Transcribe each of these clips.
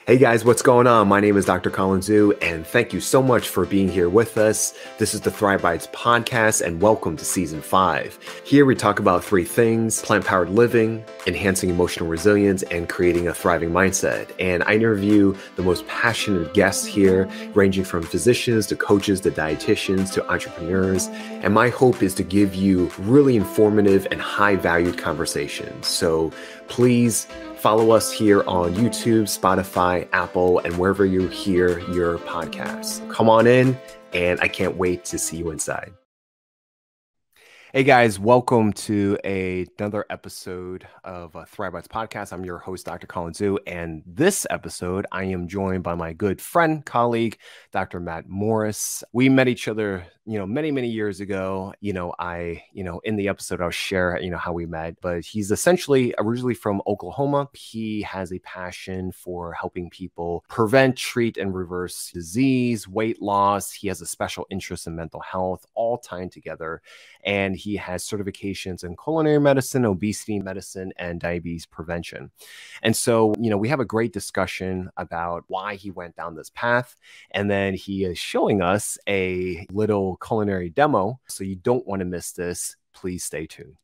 Hey guys, what's going on? My name is Dr. Colin Zhu, and thank you so much for being here with us. This is the Thrive Bites podcast, and welcome to season 5. Here we talk about 3 things: plant-powered living, enhancing emotional resilience, and creating a thriving mindset. And I interview the most passionate guests here, ranging from physicians to coaches to dietitians to entrepreneurs. And my hope is to give you really informative and high-valued conversations. So please follow us here on YouTube, Spotify, Apple, and wherever you hear your podcasts. Come on in, and I can't wait to see you inside. Hey guys, welcome to another episode of Thrive Bites podcast. I'm your host, Dr. Colin Zhu, and this episode, I am joined by my good friend, colleague, Dr. Matt Morris. We met each other, many years ago. In the episode, I'll share, how we met, but he's essentially originally from Oklahoma. He has a passion for helping people prevent, treat, and reverse disease, weight loss. He has a special interest in mental health, all tying together. And he has certifications in culinary medicine, obesity medicine, and diabetes prevention. And so, we have a great discussion about why he went down this path. And then he is showing us a little culinary demo. So you don't want to miss this. Please stay tuned.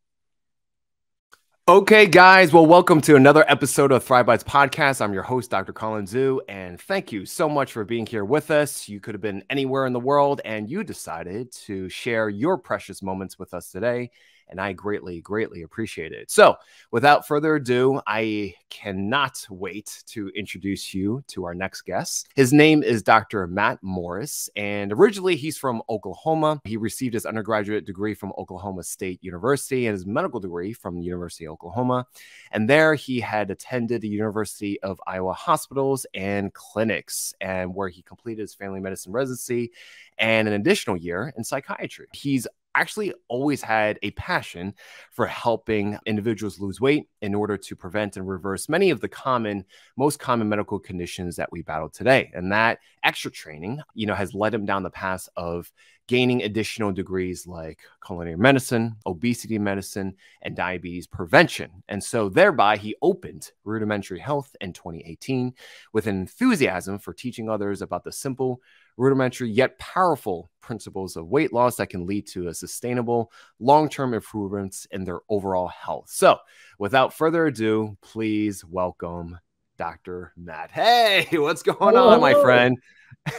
Okay, guys. Well, welcome to another episode of Thrive Bites podcast. I'm your host, Dr. Colin Zhu, and thank you so much for being here with us. You could have been anywhere in the world, and you decided to share your precious moments with us today, and I greatly appreciate it. So without further ado, I cannot wait to introduce you to our next guest. His name is Dr. Matt Morris, and originally he's from Oklahoma. He received his undergraduate degree from Oklahoma State University and his medical degree from the University of Oklahoma. And there he had attended the University of Iowa hospitals and clinics, and where he completed his Family Medicine Residency and an additional year in psychiatry. He's actually always had a passion for helping individuals lose weight in order to prevent and reverse many of the most common medical conditions that we battle today. And that extra training, has led him down the path of gaining additional degrees like culinary medicine, obesity medicine, and diabetes prevention. And so thereby he opened Rudimentary Health in 2018 with enthusiasm for teaching others about the simple, rudimentary yet powerful principles of weight loss that can lead to a sustainable long-term improvements in their overall health. So without further ado, please welcome Dr. Matt. Hey, what's going on, my friend?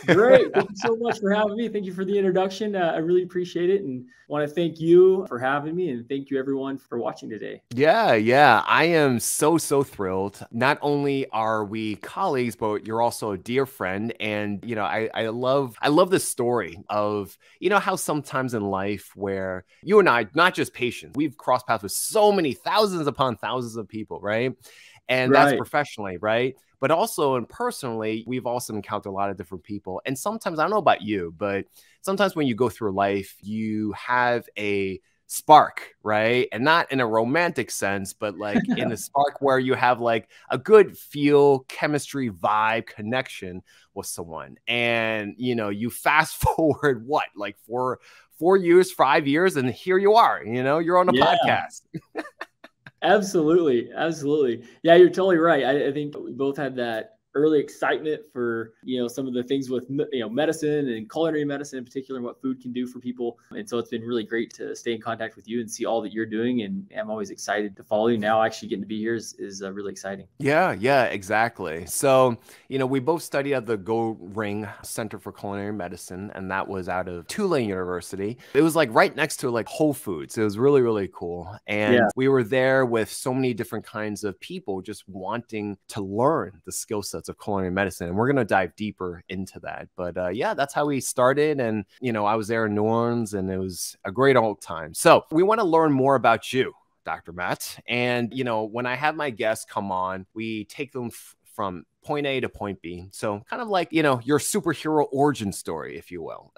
Great. Thank you so much for having me. Thank you for the introduction. I really appreciate it, and want to thank you for having me, and thank you everyone for watching today. Yeah. I am so thrilled. Not only are we colleagues, but you're also a dear friend. And, I love this story of, how sometimes in life where you and I, not just patients, we've crossed paths with so many thousands upon thousands of people, right? And that's professionally, right? But also and personally, we've also encountered a lot of different people. And sometimes, I don't know about you, but sometimes when you go through life, you have a spark, right? And not in a romantic sense, but like in a spark where you have like a good feel, chemistry, vibe, connection with someone. And, you fast forward like 4 years, 5 years, and here you are, you're on a podcast. Absolutely. Yeah, you're totally right. I think we both had that early excitement for, some of the things with, medicine and culinary medicine in particular, and what food can do for people. And so it's been really great to stay in contact with you and see all that you're doing. And I'm always excited to follow you. Now actually getting to be here is really exciting. Yeah, exactly. So, we both studied at the Go Ring Center for Culinary Medicine, and that was out of Tulane University. It was like right next to like Whole Foods. It was really cool. And we were there with so many different kinds of people just wanting to learn the skill sets of culinary medicine. And we're going to dive deeper into that. But that's how we started. And, I was there in New Orleans, and it was a great old time. So we want to learn more about you, Dr. Matt. And, when I have my guests come on, we take them from point A to point B. So kind of like, your superhero origin story, if you will.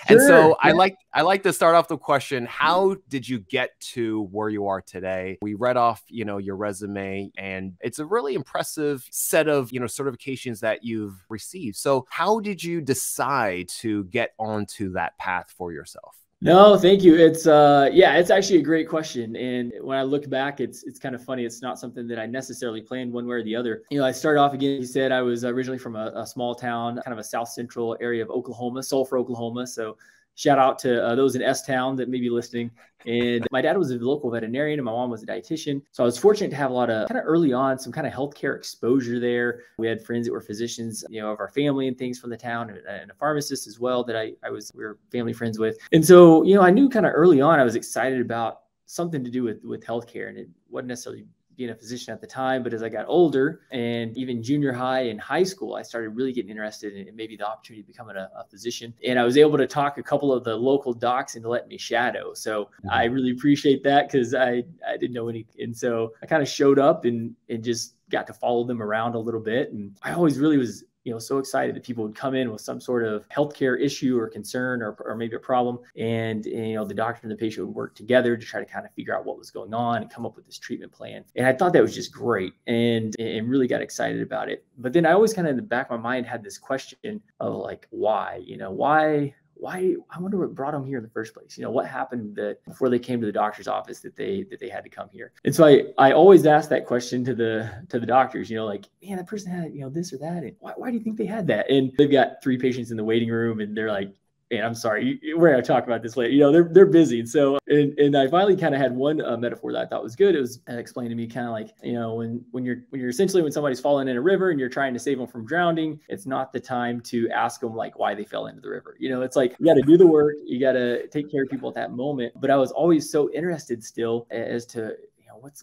And so I like to start off the question, how did you get to where you are today? We read off, your resume, and it's a really impressive set of, certifications that you've received. So how did you decide to get onto that path for yourself? No, thank you. It's actually a great question. And when I look back, it's kind of funny. It's not something that I necessarily planned one way or the other. I started off again, you said I was originally from a small town, kind of a south central area of Oklahoma, Sulphur, Oklahoma. So shout out to those in S-Town that may be listening. And my dad was a local veterinarian and my mom was a dietitian. So I was fortunate to have a lot of kind of early on, some kind of healthcare exposure there. We had friends that were physicians, of our family and things from the town, and a pharmacist as well that we were family friends with. And so, I knew kind of early on, I was excited about something to do with healthcare, and it wasn't necessarily being a physician at the time, but as I got older and even junior high and high school, I started really getting interested in maybe the opportunity of becoming a physician. And I was able to talk a couple of the local docs into letting me shadow. So I really appreciate that because I didn't know any. And so I kind of showed up and just got to follow them around a little bit. And I always really was so excited that people would come in with some sort of healthcare issue or concern or maybe a problem. And the doctor and the patient would work together to try to kind of figure out what was going on and come up with this treatment plan. And I thought that was just great and really got excited about it. But then I always kind of in the back of my mind had this question of like, why, why, I wonder what brought them here in the first place. What happened that before they came to the doctor's office that they had to come here. And so I always ask that question to the doctors, like, man, that person had, this or that. And why do you think they had that? And they've got 3 patients in the waiting room and they're like, and I'm sorry, we're going to talk about this later. They're busy. And so, and I finally kind of had one metaphor that I thought was good. It was explained to me kind of like, when you're essentially, when somebody's fallen in a river and you're trying to save them from drowning, it's not the time to ask them like why they fell into the river. It's like, you got to do the work. You got to take care of people at that moment. But I was always so interested still as to,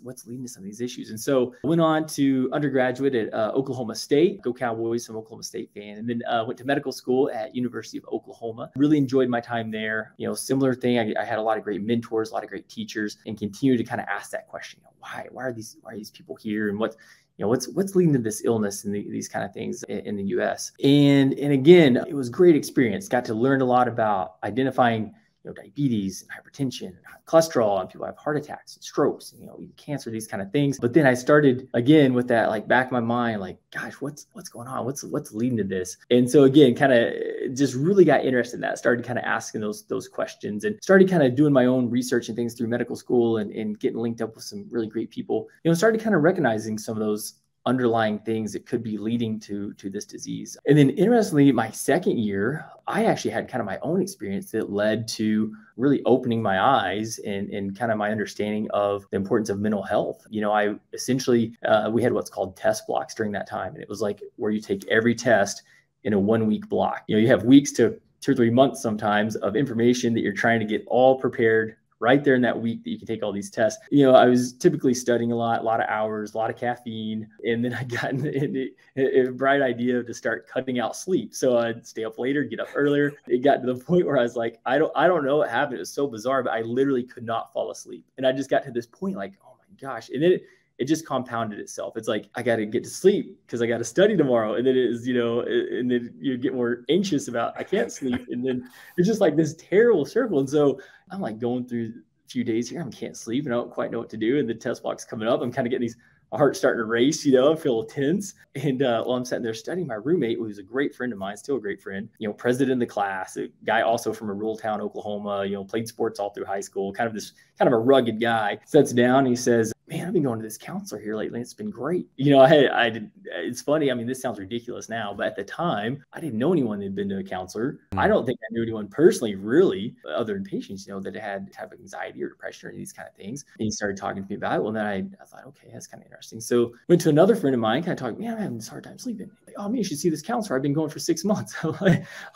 what's leading to some of these issues. And so I went on to undergraduate at Oklahoma State, go Cowboys, I'm an Oklahoma State fan, and then went to medical school at University of Oklahoma. Really enjoyed my time there. Similar thing. I had a lot of great mentors, a lot of great teachers, and continue to kind of ask that question, why are these people here? And what's leading to this illness and these kind of things in the US. And again, it was a great experience. Got to learn a lot about identifying diabetes and hypertension and cholesterol, and people have heart attacks and strokes, and, cancer, these kind of things. But then I started again with that, like back of my mind, like, gosh, what's going on? What's leading to this? And so again, kind of just really got interested in that, started kind of asking those questions and started kind of doing my own research and things through medical school and getting linked up with some really great people, started kind of recognizing some of those underlying things that could be leading to this disease. And then interestingly, my second year, I actually had kind of my own experience that led to really opening my eyes and kind of my understanding of the importance of mental health. I essentially, we had what's called test blocks during that time. And it was like where you take every test in a 1-week block. You have weeks to 2 or 3 months sometimes of information that you're trying to get all prepared right there in that week that you can take all these tests. I was typically studying a lot of hours, a lot of caffeine. And then I got a bright idea to start cutting out sleep. So I'd stay up later, get up earlier. It got to the point where I was like, I don't know what happened. It was so bizarre, but I literally could not fall asleep. And I just got to this point like, oh my gosh. And then it just compounded itself. It's like, I got to get to sleep because I got to study tomorrow. And then it is, and then you get more anxious about, I can't sleep. And then it's just like this terrible circle. And so I'm like going through a few days here. I can't sleep and I don't quite know what to do. And the test block's coming up. I'm kind of getting my heart starting to race, I feel tense. And while I'm sitting there studying, my roommate, who's a great friend of mine, still a great friend, president of the class, a guy also from a rural town, Oklahoma, played sports all through high school, kind of a rugged guy, sits down and he says, man, I've been going to this counselor here lately. It's been great. It's funny. I mean, this sounds ridiculous now, but at the time I didn't know anyone that had been to a counselor. I don't think I knew anyone personally, really, other than patients, that had type of anxiety or depression or these kind of things. And he started talking to me about it. Well, then I thought, okay, that's kind of interesting. So went to another friend of mine, kind of talking, man, I'm having this hard time sleeping. Like, oh man, you should see this counselor. I've been going for 6 months. I'm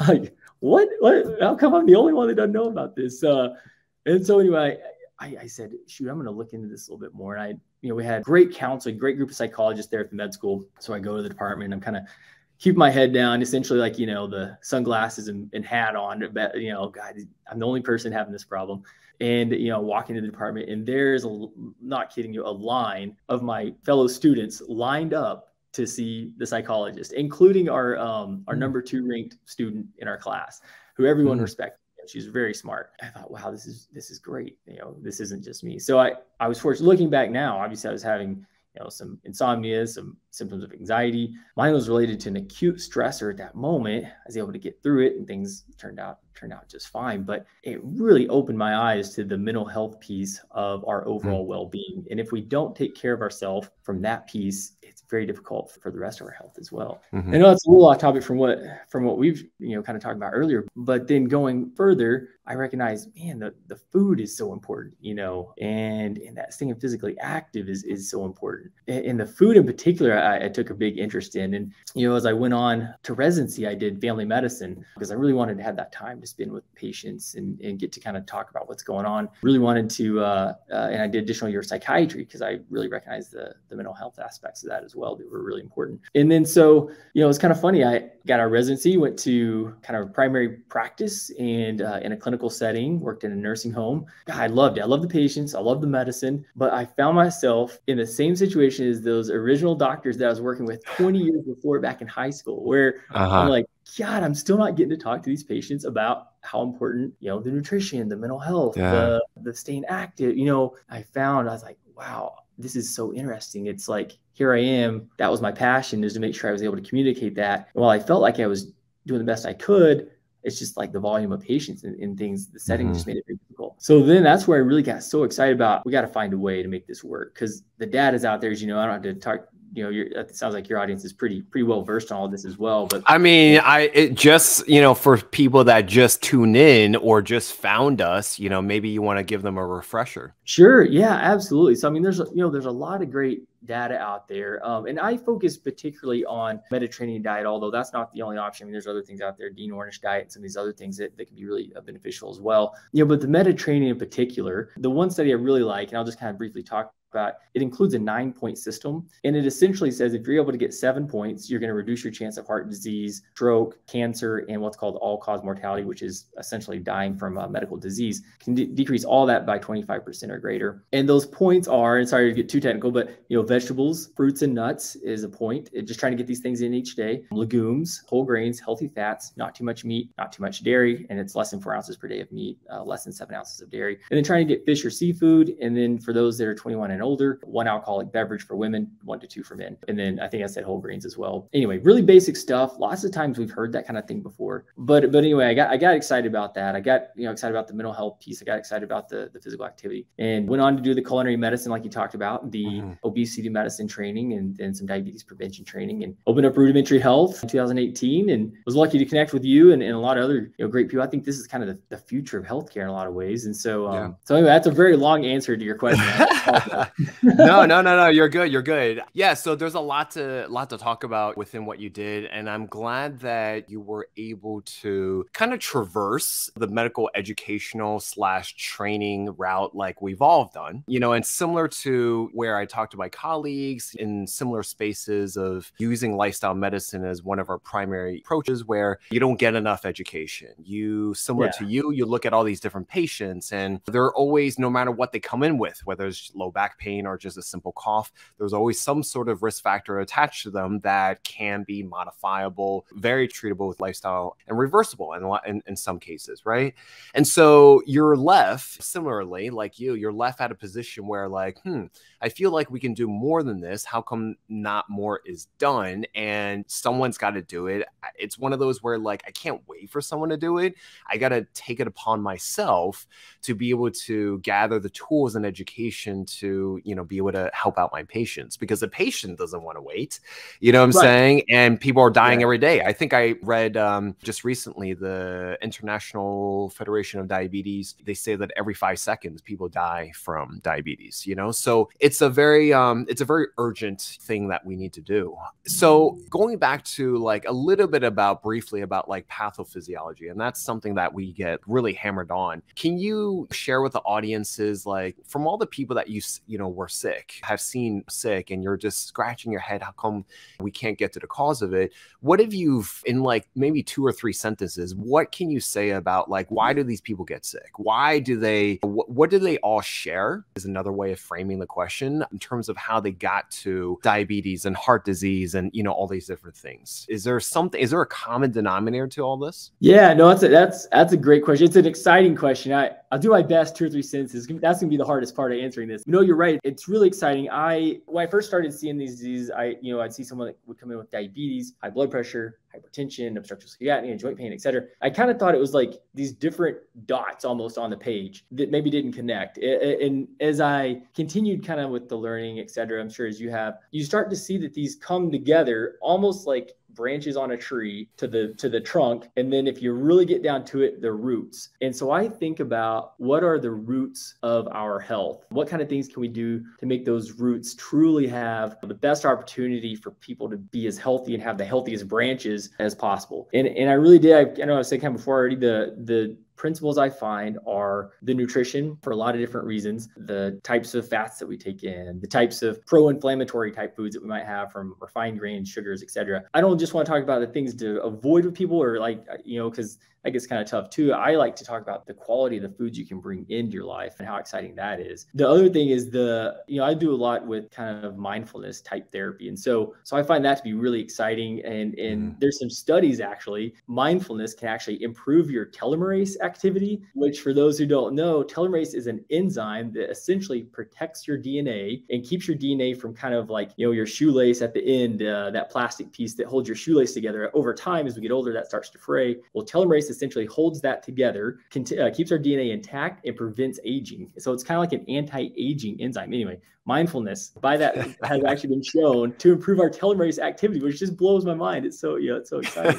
like, what? How come I'm the only one that doesn't know about this? And so anyway, I said, shoot, I'm going to look into this a little bit more. And we had great counseling, great group of psychologists there at the med school. So I go to the department and I'm kind of keep my head down, essentially like, the sunglasses and hat on, but, God, I'm the only person having this problem. And, walk into the department and there's not kidding you, a line of my fellow students lined up to see the psychologist, including our number 2 ranked student in our class, who everyone respected. She's very smart. I thought, wow, this is great. This isn't just me. So I was fortunate. Looking back now, obviously I was having, some insomnia, some symptoms of anxiety. Mine was related to an acute stressor at that moment. I was able to get through it and things turned out turned out just fine. But it really opened my eyes to the mental health piece of our overall well-being. And if we don't take care of ourselves from that piece, it's very difficult for the rest of our health as well. I know it's a little off topic from what we've kind of talked about earlier, but then going further, I recognize, man, the food is so important, and that staying physically active is so important. And the food in particular, I took a big interest in. And, as I went on to residency, I did family medicine because I really wanted to have that time to spend with patients and get to kind of talk about what's going on. Really wanted to, and I did additional year of psychiatry because I really recognized the mental health aspects of that as well. They were really important. And then, so, it was kind of funny. I got our residency, went to kind of primary practice and in a clinical setting, worked in a nursing home. God, I loved it. I loved the patients. I loved the medicine, but I found myself in the same situation as those original doctors that I was working with 20 years before back in high school, where I'm like, God, I'm still not getting to talk to these patients about how important, the nutrition, the mental health, the staying active. I was like, wow, this is so interesting. It's like, here I am. That was my passion, is to make sure I was able to communicate that. And while I felt like I was doing the best I could, it's just like the volume of patients and things, the setting just made it very difficult. So then that's where I really got so excited about, we got to find a way to make this work, because the data is out there, as I don't have to talk. It sounds like your audience is pretty well versed on all this as well. But I mean, it just, for people that just tune in or just found us, maybe you want to give them a refresher. Sure. Yeah, absolutely. So, I mean, there's a lot of great data out there. And I focus particularly on Mediterranean diet, although that's not the only option. I mean, there's other things out there, denourish diet, and some of these other things that can be really beneficial as well. But the Mediterranean in particular, the one study I really like, and I'll just kind of briefly talk about, it includes a 9-point system. And it essentially says if you're able to get 7 points, you're going to reduce your chance of heart disease, stroke, cancer, and what's called all-cause mortality, which is essentially dying from medical disease, can decrease all that by 25% or greater. And those points are, and sorry to get too technical, but vegetables, fruits, and nuts is a point. Just trying to get these things in each day. Legumes, whole grains, healthy fats, not too much meat, not too much dairy, and it's less than 4 ounces per day of meat, less than 7 ounces of dairy. And then trying to get fish or seafood. And then for those that are 21 and older, 1 alcoholic beverage for women, 1 to 2 for men. And then I think I said whole grains as well. Anyway, really basic stuff. Lots of times we've heard that kind of thing before. But anyway, I got excited about that. I got excited about the mental health piece. I got excited about the physical activity, and went on to do the culinary medicine, like you talked about, the obesity medicine training and some diabetes prevention training, and opened up Rudimentary Health in 2018, and was lucky to connect with you and a lot of other great people. I think this is kind of the future of healthcare in a lot of ways. And so, so anyway, that's a very long answer to your question. No, you're good. Yeah, so there's a lot to talk about within what you did, and I'm glad that you were able to kind of traverse the medical educational / training route like we've all done, and similar to where I talked to my colleagues in similar spaces of using lifestyle medicine as one of our primary approaches, where you don't get enough education. Similar to you look at all these different patients, and they're always, no matter what they come in with, whether it's low back pain or just a simple cough, there's always some sort of risk factor attached to them that can be modifiable, very treatable with lifestyle, and reversible in some cases, right? And so you're left, similarly, like you're left at a position where like, I feel like we can do more than this. How come not more is done? And someone's got to do it. It's one of those where like, I can't wait for someone to do it. I got to take it upon myself to be able to gather the tools and education to, be able to help out my patients, because the patient doesn't want to wait, what I'm saying? And people are dying every day. I think I read just recently, the International Federation of Diabetes, they say that every 5 seconds people die from diabetes, so it's a very urgent thing that we need to do. So going back to like a little bit briefly about like pathophysiology, and that's something that we get really hammered on. Can you share with the audiences, like, from all the people that you were sick, have seen sick, and you're just scratching your head, how come we can't get to the cause of it? What have you, in like maybe 2 or 3 sentences, what can you say about like, why do these people get sick? What do they all share is another way of framing the question, in terms of how they got to diabetes and heart disease and, all these different things. Is there a common denominator to all this? Yeah, no, that's a great question. It's an exciting question. I'll do my best, 2 or 3 sentences. That's gonna be the hardest part of answering this. You're right. It's really exciting. When I first started seeing these diseases, I'd see someone that would come in with diabetes, high blood pressure, hypertension, obstructive sleep apnea, joint pain, etc. I kind of thought it was like these different dots almost on the page that maybe didn't connect. And as I continued kind of with the learning, etc., I'm sure as you have, you start to see that these come together almost like branches on a tree to the trunk. And then if you really get down to it, the roots. And so I think about what are the roots of our health? What kind of things can we do to make those roots truly have the best opportunity for people to be as healthy and have the healthiest branches as possible? And I really did. I know I was saying kind of before already, the principles I find are the nutrition for a lot of different reasons, the types of fats that we take in, the types of pro-inflammatory type foods that we might have from refined grains, sugars, etc. I don't just want to talk about the things to avoid with people or like, because that gets kind of tough too. I like to talk about the quality of the foods you can bring into your life and how exciting that is. The other thing is I do a lot with kind of mindfulness type therapy. And so I find that to be really exciting. And there's some studies actually, mindfulness can actually improve your telomerase activity, which for those who don't know, telomerase is an enzyme that essentially protects your DNA and keeps your DNA from kind of like, your shoelace at the end, that plastic piece that holds your shoelace together. Over time, as we get older, that starts to fray. Well, telomerase essentially holds that together, keeps our DNA intact and prevents aging. So it's kind of like an anti-aging enzyme. Anyway, mindfulness by that has actually been shown to improve our telomerase activity, which just blows my mind. It's so, it's so exciting.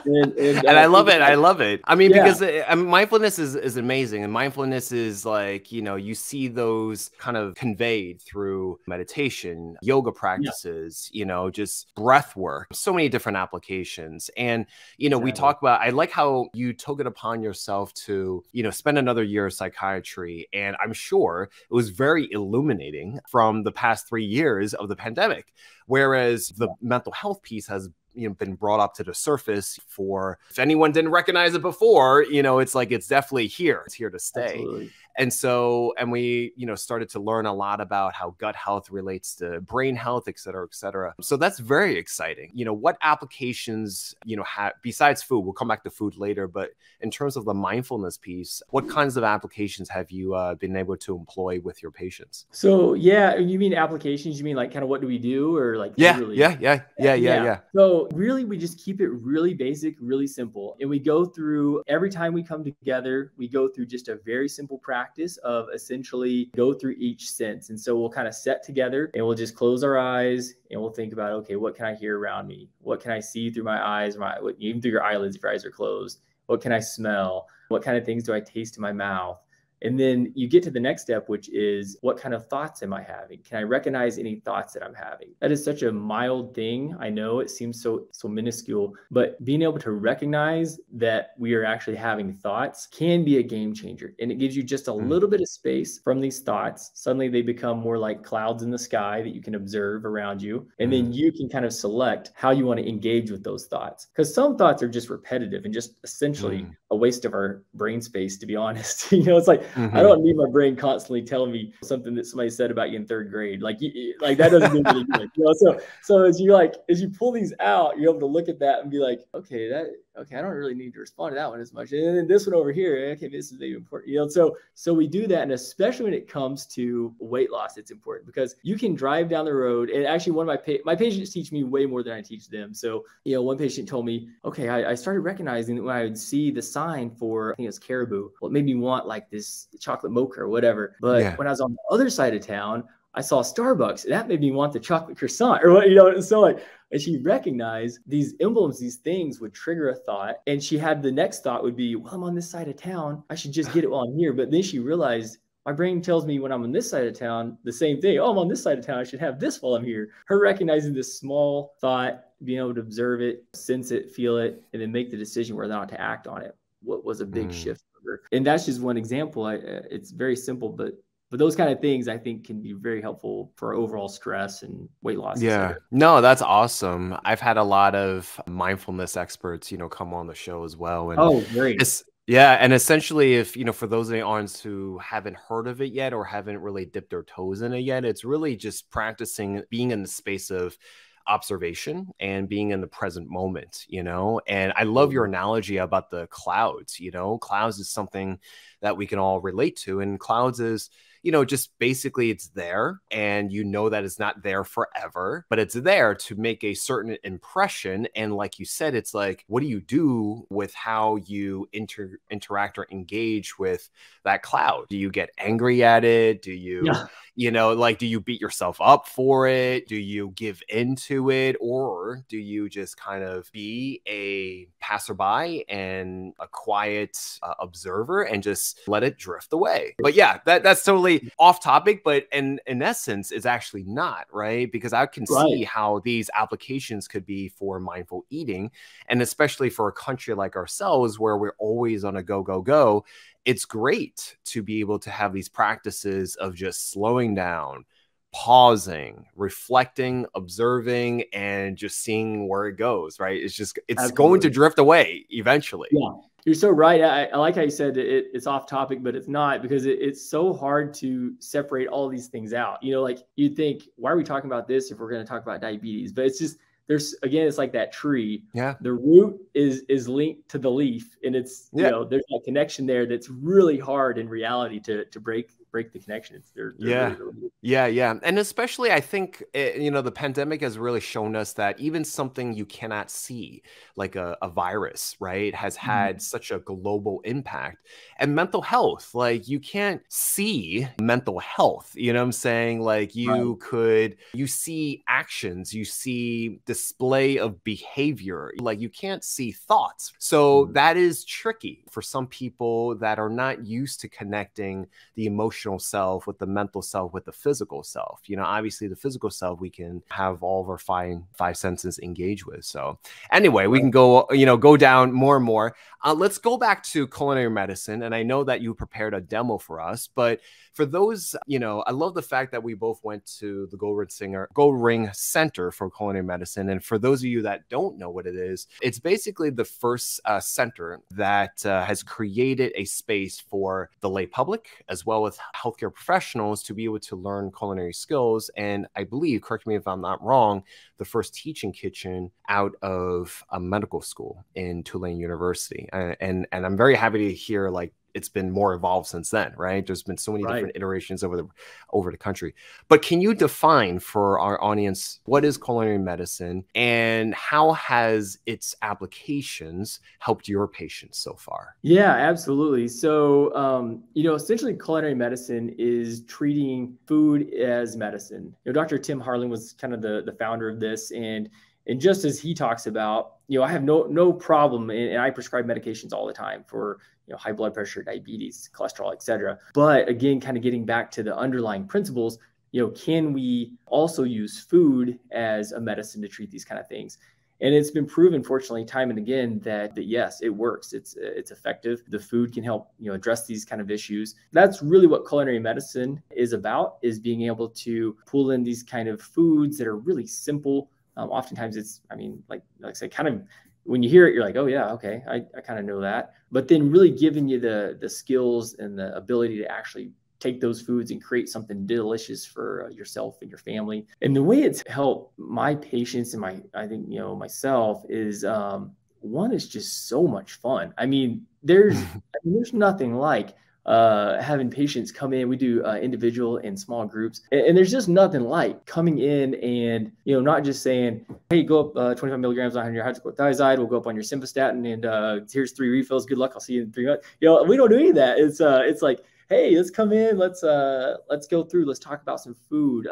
And I love it. I love it. I mean, because mindfulness is amazing. And mindfulness is like, you see those kind of conveyed through meditation, yoga practices, just breath work, so many different applications. And, we talk about, I like how you took it upon yourself to, spend another year of psychiatry. And I'm sure it was very illuminating from the past 3 years of the pandemic, whereas the mental health piece has been brought up to the surface for, if anyone didn't recognize it before, it's like, it's definitely here. It's here to stay. Absolutely. And we, started to learn a lot about how gut health relates to brain health, et cetera, et cetera. So that's very exciting. What applications, besides food, we'll come back to food later, but in terms of the mindfulness piece, what kinds of applications have you been able to employ with your patients? So, you mean applications? You mean like kind of what do we do or like? Yeah. So really, we just keep it really basic, really simple. And we go through, every time we come together, we go through just a very simple practice of essentially go through each sense. And so we'll kind of set together and we'll just close our eyes and we'll think about, okay, what can I hear around me? What can I see through my eyes, even through your eyelids if your eyes are closed? What can I smell? What kind of things do I taste in my mouth? And then you get to the next step, which is what kind of thoughts am I having? Can I recognize any thoughts that I'm having? That is such a mild thing. I know it seems so minuscule, but being able to recognize that we are actually having thoughts can be a game changer. And it gives you just a little bit of space from these thoughts. Suddenly they become more like clouds in the sky that you can observe around you. And then you can kind of select how you want to engage with those thoughts. Because some thoughts are just repetitive and just essentially a waste of our brain space, to be honest. It's like, I don't need my brain constantly telling me something that somebody said about you in third grade. Like that doesn't do really good. So as you pull these out, you're able to look at that and be like, okay, I don't really need to respond to that one as much. And then this one over here, okay, this is maybe important. So we do that. And especially when it comes to weight loss, it's important because you can drive down the road. And actually one of my patients teach me way more than I teach them. So, one patient told me, okay, I started recognizing that when I would see the sign for, I think it's caribou, well, it made me want like this chocolate mocha or whatever. But when I was on the other side of town, I saw Starbucks and that made me want the chocolate croissant or what, so like, and she recognized these emblems, these things would trigger a thought. And she had the next thought would be, well, I'm on this side of town. I should just get it while I'm here. But then she realized my brain tells me when I'm on this side of town, the same thing. Oh, I'm on this side of town. I should have this while I'm here. Her recognizing this small thought, being able to observe it, sense it, feel it, and then make the decision whether or not to act on it. What was a big shift for her. And that's just one example. It's very simple, but those kind of things I think can be very helpful for overall stress and weight loss. Yeah, no, that's awesome. I've had a lot of mindfulness experts, come on the show as well. And oh, great. And essentially if, for those of the audience who haven't heard of it yet or haven't really dipped their toes in it yet, it's really just practicing being in the space of observation and being in the present moment, and I love your analogy about the clouds. Clouds is something that we can all relate to, and clouds is, just basically it's there, and you know that it's not there forever, but it's there to make a certain impression. And like you said, it's like, what do you do with how you interact or engage with that cloud? Do you get angry at it? Do you, do you beat yourself up for it? Do you give into it? Or do you just kind of be a passerby and a quiet observer and just let it drift away? But yeah, that's totally off topic, but in essence, it's actually not, right? Because I can see how these applications could be for mindful eating. And especially for a country like ourselves, where we're always on a go, go, go, it's great to be able to have these practices of just slowing down, pausing, reflecting, observing, and just seeing where it goes, right? It's going to drift away eventually. Yeah, you're so right. I like how you said it's off topic, but it's not, because it's so hard to separate all these things out. Like you'd think, why are we talking about this if we're going to talk about diabetes? But it's just, it's like that tree. Yeah. The root is linked to the leaf, and it's, there's that connection there that's really hard in reality to break the connection. They're really Yeah. And especially, I think, the pandemic has really shown us that even something you cannot see, like a virus, right, has had such a global impact. And mental health, like you can't see mental health, you know what I'm saying? Like you see actions, you see display of behavior, like you can't see thoughts. So that is tricky for some people that are not used to connecting the emotional self with the mental self with the physical self. Obviously the physical self we can have all of our five senses engage with. So anyway, we can go down more and more. Let's go back to culinary medicine. And I know that you prepared a demo for us, but for those, I love the fact that we both went to the Gold Ring Center for Culinary Medicine. And for those of you that don't know what it is, it's basically the first center that has created a space for the lay public as well as healthcare professionals to be able to learn culinary skills. And I believe, correct me if I'm not wrong, the first teaching kitchen out of a medical school in Tulane University. And I'm very happy to hear it's been more evolved since then, right? There's been so many different iterations over the country. But can you define for our audience what is culinary medicine and how has its applications helped your patients so far? Yeah, absolutely. So, essentially culinary medicine is treating food as medicine. Dr. Tim Harlan was kind of the founder of this. And just as he talks about, I have no problem, and I prescribe medications all the time for high blood pressure, diabetes, cholesterol, et cetera. But again, kind of getting back to the underlying principles, can we also use food as a medicine to treat these kind of things? And it's been proven, fortunately, time and again, that yes, it works. It's effective. The food can help address these kind of issues. That's really what culinary medicine is about, is being able to pull in these kind of foods that are really simple. Oftentimes it's, like I said, kind of when you hear it, you're like, oh yeah, okay, I kind of know that. But then really giving you the skills and the ability to actually take those foods and create something delicious for yourself and your family. And the way it's helped my patients and myself is, one is just so much fun. There's nothing like having patients come in. We do individual and small groups, and there's just nothing like coming in and not just saying, hey, go up 25 milligrams on your hydrochlorothiazide, we'll go up on your simvastatin, and here's 3 refills, good luck, I'll see you in 3 months. We don't do any of that. It's like, hey, let's come in, let's go through, let's talk about some food.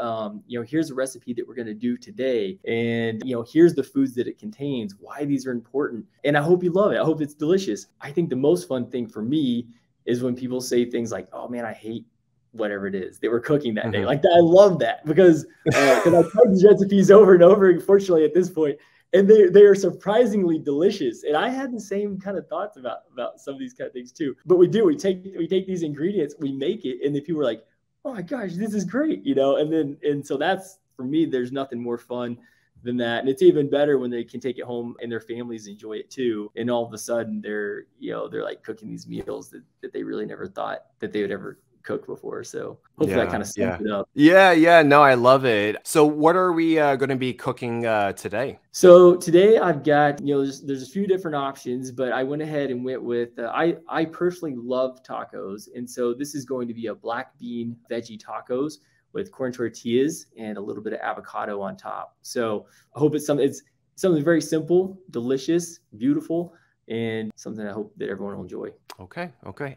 Here's a recipe that we're going to do today, and here's the foods that it contains, why these are important, and I hope you love it. I hope it's delicious. I think the most fun thing for me is when people say things like, oh man, I hate whatever it is that we're cooking that day. Like, I love that, because I've tried these recipes over and over, unfortunately, at this point, and they are surprisingly delicious. And I had the same kind of thoughts about some of these kind of things too. But we take these ingredients, we make it, and then people are like, oh my gosh, this is great, and so that's, for me, there's nothing more fun than that. And it's even better when they can take it home and their families enjoy it too. And all of a sudden they're like cooking these meals that they really never thought that they would ever cooked before. So hopefully that kind of sums it up. Yeah. No, I love it. So what are we going to be cooking today? So today I've got, there's a few different options, but I went ahead and went with, I personally love tacos. And so this is going to be a black bean veggie tacos with corn tortillas and a little bit of avocado on top. So I hope it's something very simple, delicious, beautiful, and something I hope that everyone will enjoy. Okay.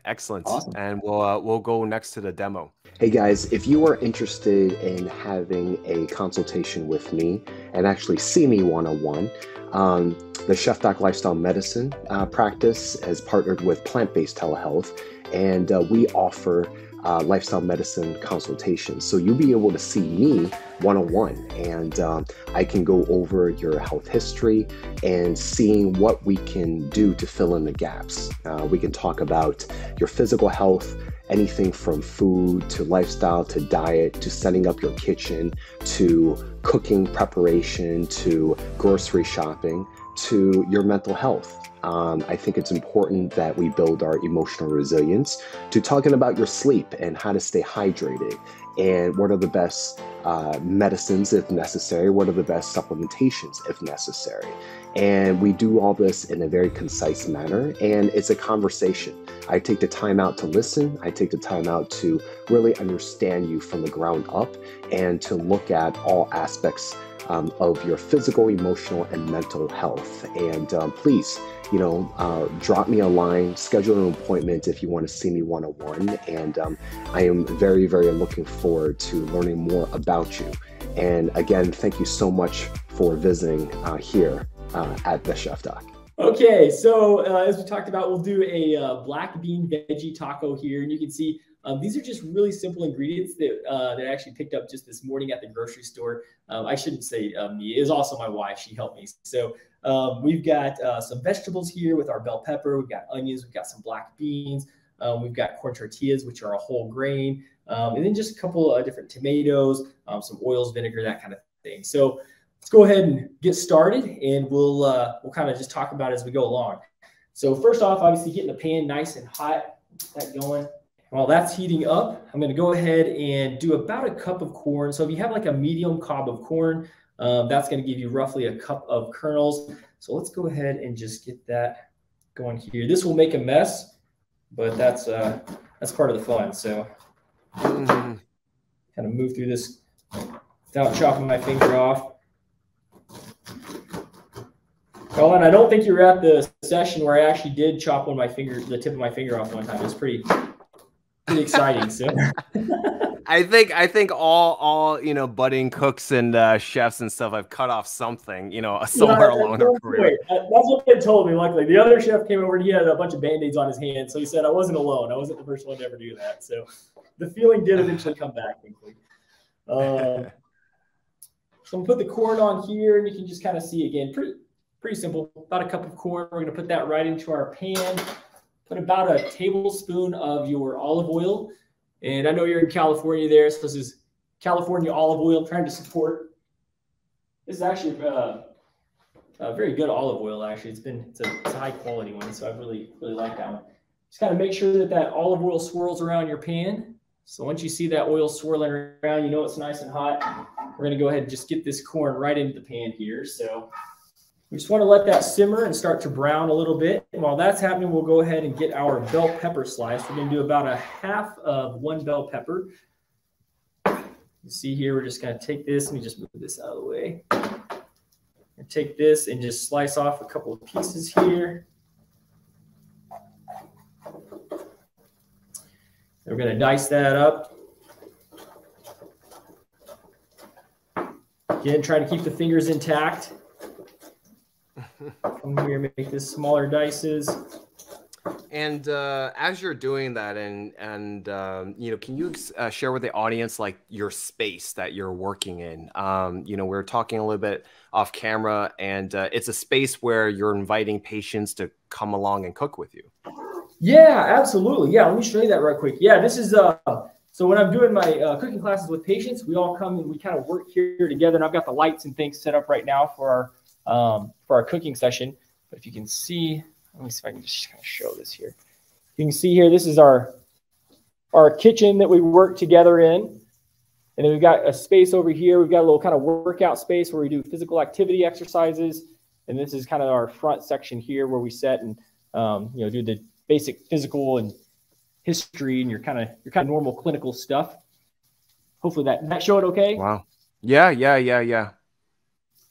Excellent. Awesome. And we'll go next to the demo. Hey guys, if you are interested in having a consultation with me and actually see me one-on-one, the Chef Doc Lifestyle Medicine practice has partnered with Plant-Based Telehealth, and we offer lifestyle medicine consultations. So you'll be able to see me one-on-one, and I can go over your health history and seeing what we can do to fill in the gaps. We can talk about your physical health, anything from food to lifestyle to diet to setting up your kitchen to cooking preparation to grocery shopping to your mental health. I think it's important that we build our emotional resilience to talking about your sleep and how to stay hydrated and what are the best medicines if necessary, what are the best supplementations if necessary. And we do all this in a very concise manner, and it's a conversation. I take the time out to listen. I take the time out to really understand you from the ground up and to look at all aspects of your physical, emotional, and mental health. And please, drop me a line, schedule an appointment if you want to see me one-on-one. And I am very, very looking forward to learning more about you. And again, thank you so much for visiting here at the Chef Doc. Okay, so as we talked about, we'll do a black bean veggie taco here. And you can see these are just really simple ingredients that I actually picked up just this morning at the grocery store. I shouldn't say me, it was also my wife. She helped me. So we've got some vegetables here with our bell pepper. We've got onions. We've got some black beans. We've got corn tortillas, which are a whole grain. And then just a couple of different tomatoes, some oils, vinegar, that kind of thing. So let's go ahead and get started, and we'll kind of just talk about it as we go along. So first off, obviously getting the pan nice and hot, get that going. While that's heating up, I'm going to go ahead and do about a cup of corn. So if you have like a medium cob of corn, that's going to give you roughly a cup of kernels. So let's go ahead and just get that going here. This will make a mess, but that's part of the fun. So kind of move through this without chopping my finger off. Colin, I don't think you were at the session where I actually did chop the tip of my finger off one time. It was pretty exciting. So I think all budding cooks and chefs and stuff have cut off something, somewhere along their career. That's what they told me. Luckily, the other chef came over and he had a bunch of Band-Aids on his hands. So he said I wasn't alone. I wasn't the first one to ever do that. So the feeling did eventually come back, thankfully. So I'm gonna put the corn on here, and you can just kind of see again, pretty simple. About a cup of corn. We're gonna put that right into our pan. Put about a tablespoon of your olive oil. And I know you're in California there, so this is California olive oil. I'm trying to support. This is actually a very good olive oil, actually. It's a high quality one, so I really like that one. Just kind of make sure that olive oil swirls around your pan. So once you see that oil swirling around, you know it's nice and hot. We're going to go ahead and just get this corn right into the pan here. So we just want to let that simmer and start to brown a little bit. And while that's happening, we'll go ahead and get our bell pepper slice. We're going to do about a half of one bell pepper. You see here, we're just going to take this. Let me just move this out of the way. And take this and just slice off a couple of pieces here. And we're going to dice that up. Again, trying to keep the fingers intact. Come here, make this smaller dices. And as you're doing that, and can you share with the audience like your space that you're working in? We're talking a little bit off camera, and it's a space where you're inviting patients to come along and cook with you. Yeah, absolutely. Yeah, let me show you that right quick. Yeah, this is so when I'm doing my cooking classes with patients, we all come and we kind of work here together. And I've got the lights and things set up right now for our cooking session. But if you can see, let me see if I can just kind of show this here. You can see here, this is our our kitchen that we work together in. And then we've got a space over here. We've got a little kind of workout space where we do physical activity exercises. And this is kind of our front section here where we set and do the basic physical and history and your kind of normal clinical stuff. Hopefully that show it okay. Wow. Yeah.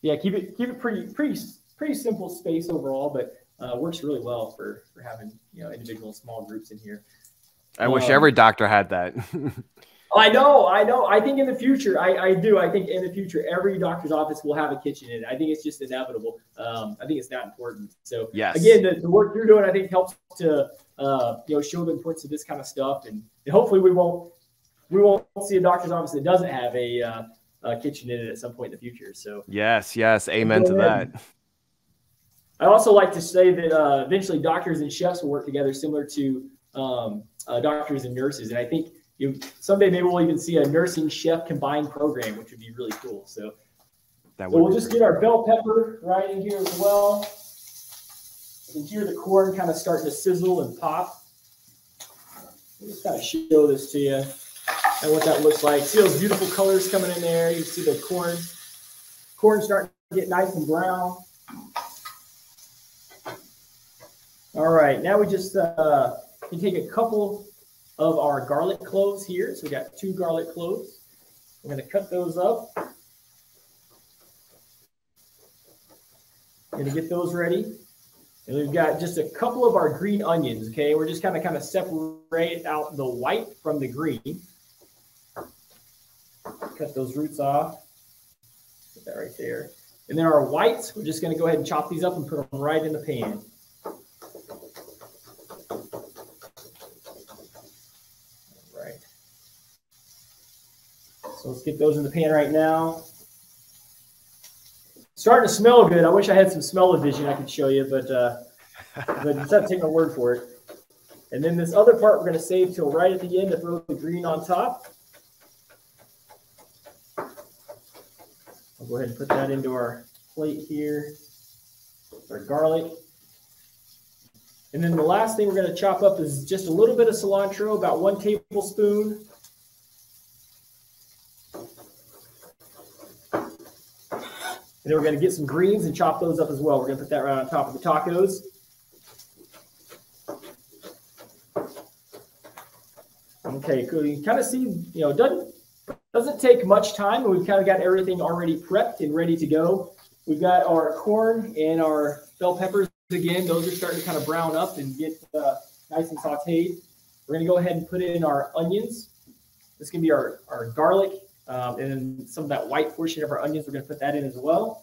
Yeah, keep it pretty simple space overall, but works really well for having individual small groups in here. I wish every doctor had that. I know. I think in the future, I do. I think in the future, every doctor's office will have a kitchen in it. I think it's just inevitable. I think it's that important. So yes. Again, the work you're doing, I think helps to show the importance of this kind of stuff, and hopefully we won't see a doctor's office that doesn't have a kitchen in it at some point in the future. So yes, amen to that. I also like to say that eventually doctors and chefs will work together, similar to doctors and nurses, and I think someday maybe we'll even see a nursing chef combined program, which would be really cool. So we'll just get our bell pepper right in here as well. You can hear the corn kind of starting to sizzle and pop. I'll just kind of show this to you and what that looks like. See those beautiful colors coming in there. You see the corn starting to get nice and brown. All right, now we just can take a couple of our garlic cloves here. So we got 2 garlic cloves. We're going to cut those up. We're going to get those ready. And we've got just a couple of our green onions, okay? We're just kind of separate out the white from the green. Cut those roots off. Put that right there. And then our whites, we're just going to go ahead and chop these up and put them right in the pan. So let's get those in the pan right now. Starting to smell good. I wish I had some smell-o-vision I could show you, but just have to take my word for it. And then this other part we're going to save till right at the end to throw the green on top. I'll go ahead and put that into our plate here. Our garlic. And then the last thing we're going to chop up is just a little bit of cilantro, about 1 tablespoon. And then we're going to get some greens and chop those up as well. We're going to put that right on top of the tacos. Okay, cool. You can kind of see, it doesn't take much time. We've kind of got everything already prepped and ready to go. We've got our corn and our bell peppers again. Those are starting to kind of brown up and get nice and sauteed. We're going to go ahead and put in our onions. This can be our garlic. And then some of that white portion of our onions, we're going to put that in as well.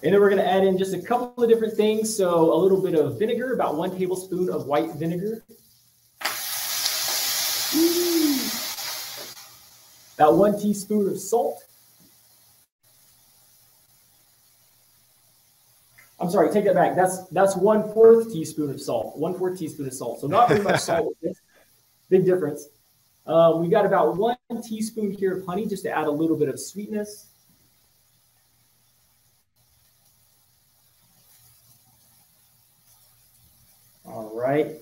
And then we're going to add in just a couple of different things. So a little bit of vinegar, about 1 tablespoon of white vinegar. About 1 teaspoon of salt. I'm sorry, take that back. That's 1/4 teaspoon of salt. 1/4 teaspoon of salt. So not very much salt. Big difference. We got about 1 teaspoon here of honey, just to add a little bit of sweetness. All right.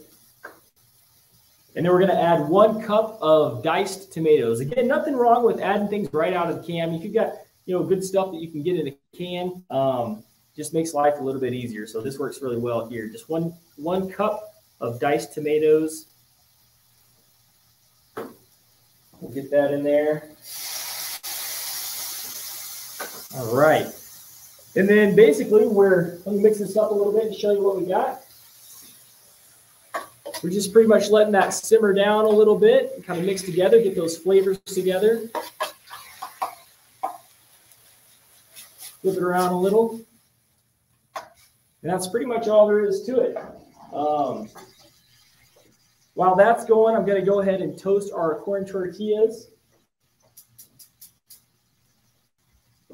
And then we're going to add 1 cup of diced tomatoes. Again, nothing wrong with adding things right out of the can. If you've got good stuff that you can get in a can, just makes life a little bit easier. So this works really well here. Just one cup of diced tomatoes. We'll get that in there. All right. And then basically let me mix this up a little bit and show you what we got. We're just pretty much letting that simmer down a little bit and kind of mix together, get those flavors together. Flip it around a little. And that's pretty much all there is to it. While that's going, I'm going to go ahead and toast our corn tortillas.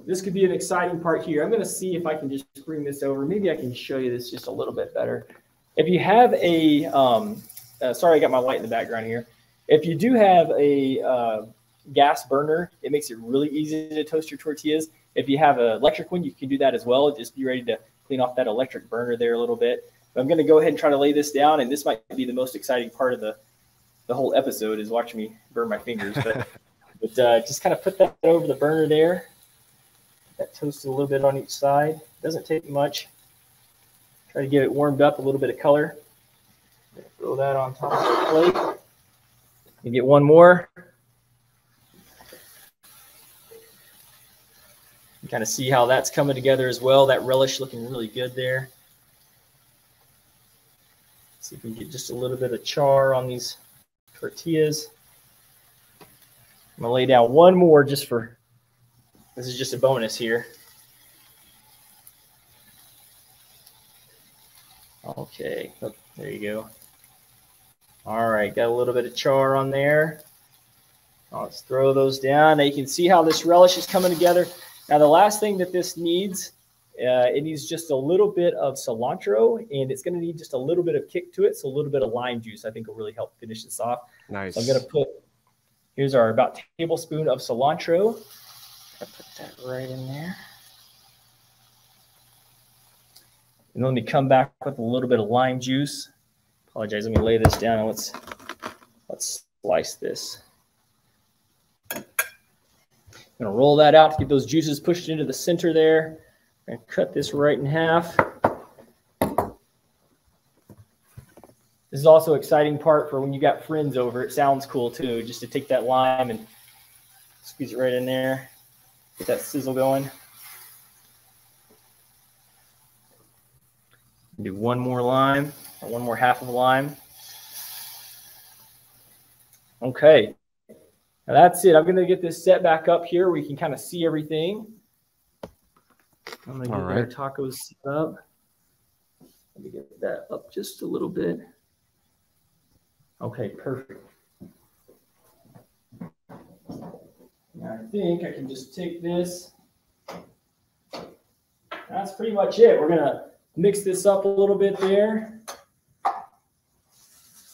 This could be an exciting part here. I'm going to see if I can just bring this over. Maybe I can show you this just a little bit better. If you have a, sorry, I got my light in the background here. If you do have a gas burner, it makes it really easy to toast your tortillas. If you have an electric one, you can do that as well. Just be ready to clean off that electric burner there a little bit. But I'm going to go ahead and try to lay this down, and this might be the most exciting part of the whole episode is watching me burn my fingers. But, just kind of put that over the burner there. That toasted a little bit on each side. Doesn't take much. Try to get it warmed up, a little bit of color. Throw that on top of the plate. You get one more. You kind of see how that's coming together as well. That relish looking really good there. See if we can get just a little bit of char on these tortillas. I'm gonna lay down one more just for, this is just a bonus here. Okay, oh, there you go. All right, got a little bit of char on there. Let's throw those down. Now you can see how this relish is coming together. Now the last thing that this needs, it needs just a little bit of cilantro, and it's going to need just a little bit of kick to it. So a little bit of lime juice, I think, will really help finish this off. Nice. So I'm going to put, here's our about tablespoon of cilantro. I'll put that right in there. And let me come back with a little bit of lime juice. Apologize. Let me lay this down and let's slice this. I'm going to roll that out to get those juices pushed into the center there. I'm going to cut this right in half. This is also an exciting part for when you got friends over. It sounds cool too, just to take that lime and squeeze it right in there. Get that sizzle going. Do one more lime, or one more half of a lime. Okay, now that's it. I'm going to get this set back up here where you can kind of see everything. I'm going to get our tacos set up. Let me get that up just a little bit. Okay, perfect. Now I think I can just take this. That's pretty much it. We're going to mix this up a little bit there.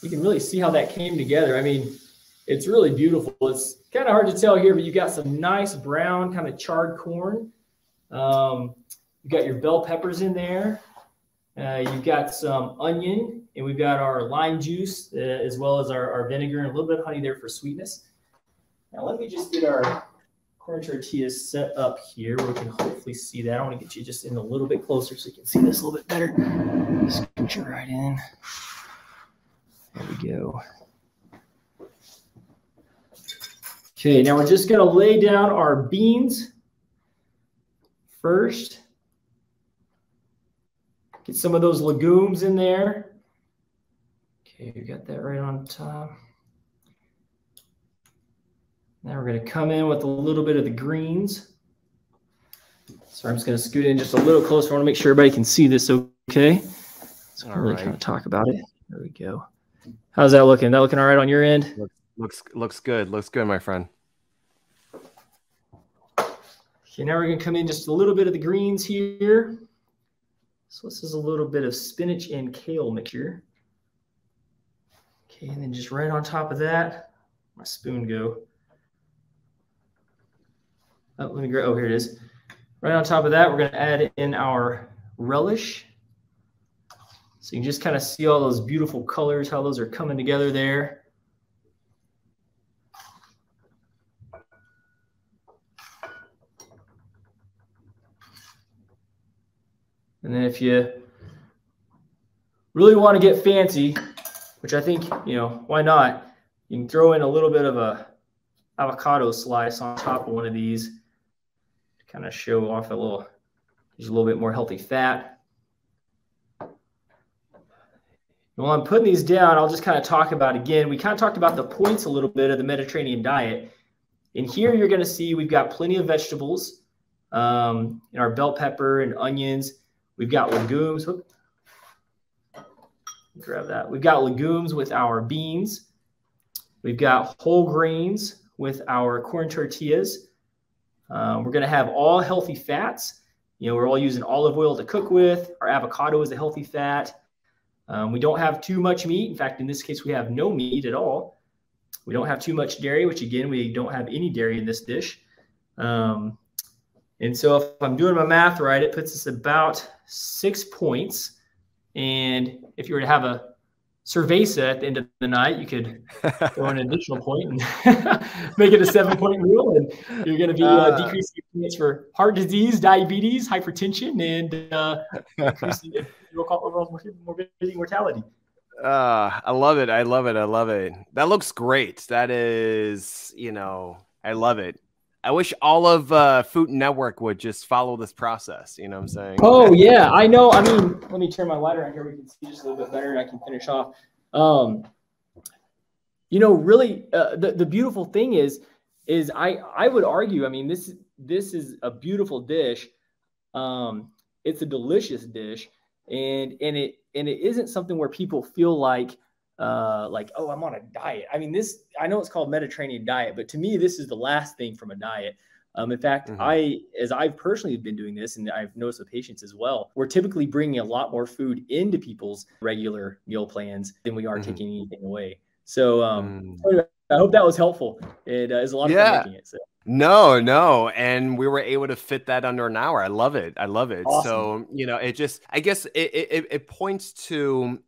You can really see how that came together. I mean, it's really beautiful. It's kind of hard to tell here, but you got some nice brown kind of charred corn. You got your bell peppers in there. You've got some onion, and we've got our lime juice as well as our vinegar and a little bit of honey there for sweetness. Now let me just get our corn tortillas set up here where we can hopefully see that. I want to get you just in a little bit closer so you can see this a little bit better. Scoot you right in. There we go. Okay, now we're just going to lay down our beans first. Get some of those legumes in there. Okay, we got that right on top. Now we're going to come in with a little bit of the greens. So I'm just going to scoot in just a little closer. I want to make sure everybody can see this okay. So I'll really kind of talk about it. There we go. How's that looking? That looking all right on your end? Looks good. Looks good, my friend. Okay, now we're going to come in just a little bit of the greens here. So this is a little bit of spinach and kale mixture. Okay, and then just right on top of that, my spoon go. Oh, let me grab, oh, here it is. Right on top of that, we're going to add in our relish. So you can just kind of see all those beautiful colors, how those are coming together there. And then if you really want to get fancy, which I think, why not? You can throw in a little bit of a avocado slice on top of one of these to kind of show off there's a little bit more healthy fat. And while I'm putting these down, I'll just kind of talk about, again, we kind of talked about the points a little bit of the Mediterranean diet. And here you're going to see we've got plenty of vegetables in our bell pepper and onions. We've got legumes. Whoop. Grab that. We've got legumes with our beans. We've got whole grains with our corn tortillas. We're going to have all healthy fats. We're all using olive oil to cook with. Our avocado is a healthy fat. We don't have too much meat. In fact, in this case, we have no meat at all. We don't have too much dairy, which again, we don't have any dairy in this dish. And so if I'm doing my math right, it puts us about 6 points. And if you were to have a cerveza at the end of the night, you could throw an additional point and make it a 7-point meal. And you're going to be decreasing your chance for heart disease, diabetes, hypertension, and increasing overall morbidity, mortality. I love it. I love it. I love it. That looks great. That is, I love it. I wish all of Food Network would just follow this process. You know what I'm saying? Oh, yeah, I know. I mean, let me turn my light around here. We can see just a little bit better and I can finish off. Really, the beautiful thing is I would argue, I mean, this is a beautiful dish. It's a delicious dish. And it isn't something where people feel like, oh, I'm on a diet. I mean, I know it's called Mediterranean diet, but to me, this is the last thing from a diet. In fact, as I've personally been doing this, and I've noticed with patients as well, we're typically bringing a lot more food into people's regular meal plans than we are taking anything away. So I hope that was helpful. It is a lot of fun making it. So. No. And we were able to fit that under an hour. I love it. I love it. Awesome. So, I guess it points to,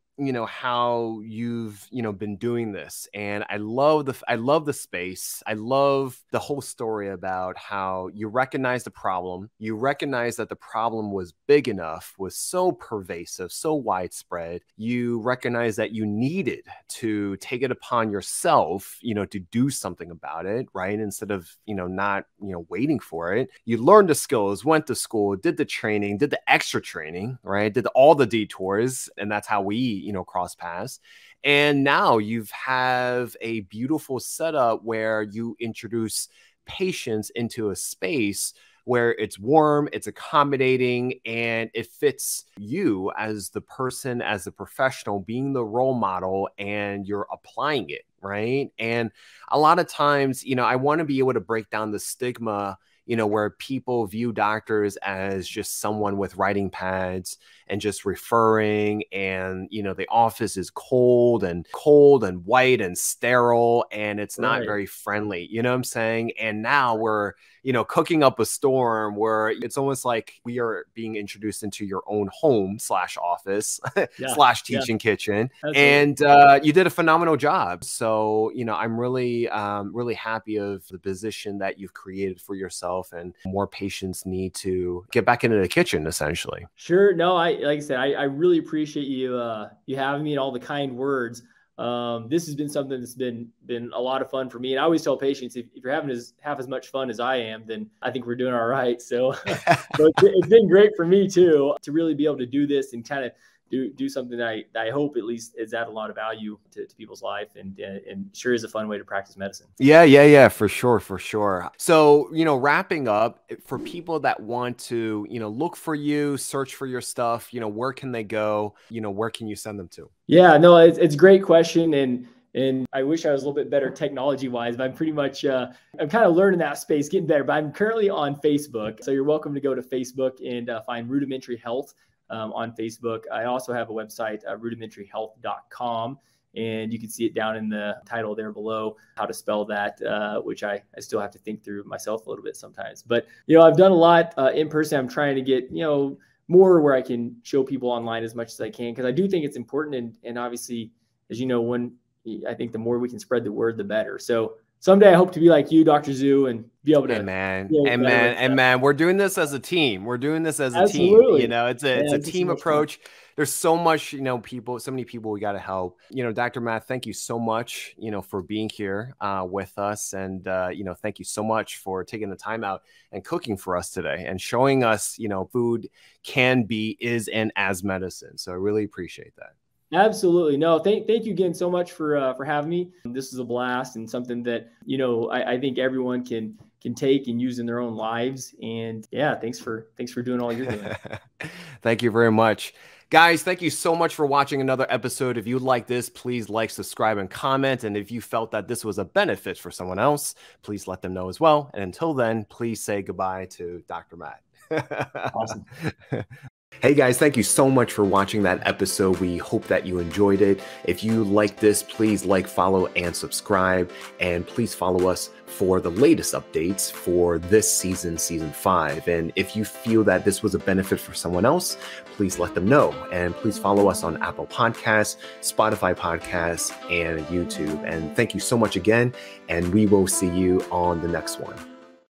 how you've, been doing this. And I love the space. I love the whole story about how you recognize the problem. You recognize that the problem was big enough, was so pervasive, so widespread. You recognize that you needed to take it upon yourself, to do something about it, right? Instead of, not, waiting for it. You learned the skills, went to school, did the training, did the extra training, right? Did all the detours. And that's how we, cross paths. And now you have a beautiful setup where you introduce patients into a space where it's warm, it's accommodating, and it fits you as the person, as the professional, being the role model, and you're applying it, right? And a lot of times, I want to be able to break down the stigma, where people view doctors as just someone with writing pads and just referring, and, the office is cold and white and sterile, and it's not very friendly, you know what I'm saying? And now we're, cooking up a storm where it's almost like we are being introduced into your own home / office / teaching kitchen. Absolutely. And you did a phenomenal job. So, I'm really, really happy of the position that you've created for yourself, and more patients need to get back into the kitchen, essentially. Sure. No, like I said, I really appreciate you having me and all the kind words. This has been something that's been a lot of fun for me. And I always tell patients, if you're having half as much fun as I am, then I think we're doing all right. So, it's been great for me too, to really be able to do this and kind of do something that I hope at least is add a lot of value to people's life, and sure is a fun way to practice medicine. Yeah, for sure. So, wrapping up, for people that want to, look for you, search for your stuff, where can they go? Where can you send them to? Yeah, no, it's a great question. And I wish I was a little bit better technology-wise, but I'm pretty much, I'm kind of learning that space, getting better. But I'm currently on Facebook. So you're welcome to go to Facebook and find Rudimentary Health on Facebook. I also have a website, rudimentaryhealth.com. And you can see it down in the title there below, how to spell that, which I still have to think through myself a little bit sometimes. But, I've done a lot in person. I'm trying to get, more where I can show people online as much as I can, because I do think it's important. And obviously, as you know, I think the more we can spread the word, the better. So someday I hope to be like you, Dr. Zhu, and be able to. Man, we're doing this as a team. It's a team approach. Fun. There's so much, so many people we got to help. Dr. Matt, thank you so much, for being here with us. And, thank you so much for taking the time out and cooking for us today and showing us, food is and as medicine. So I really appreciate that. Absolutely. No, thank you again so much for having me. This is a blast, and something that, I think everyone can take and use in their own lives. And yeah, thanks for doing all you're doing. Thank you very much. Guys, thank you so much for watching another episode. If you like this, please like, subscribe, and comment. And if you felt that this was a benefit for someone else, please let them know as well. And until then, please say goodbye to Dr. Matt. Awesome. Hey guys, thank you so much for watching that episode. We hope that you enjoyed it. If you like this, please like, follow, and subscribe. And please follow us for the latest updates for this season, season 5. And if you feel that this was a benefit for someone else, please let them know. And please follow us on Apple Podcasts, Spotify Podcasts, and YouTube. And thank you so much again. And we will see you on the next one.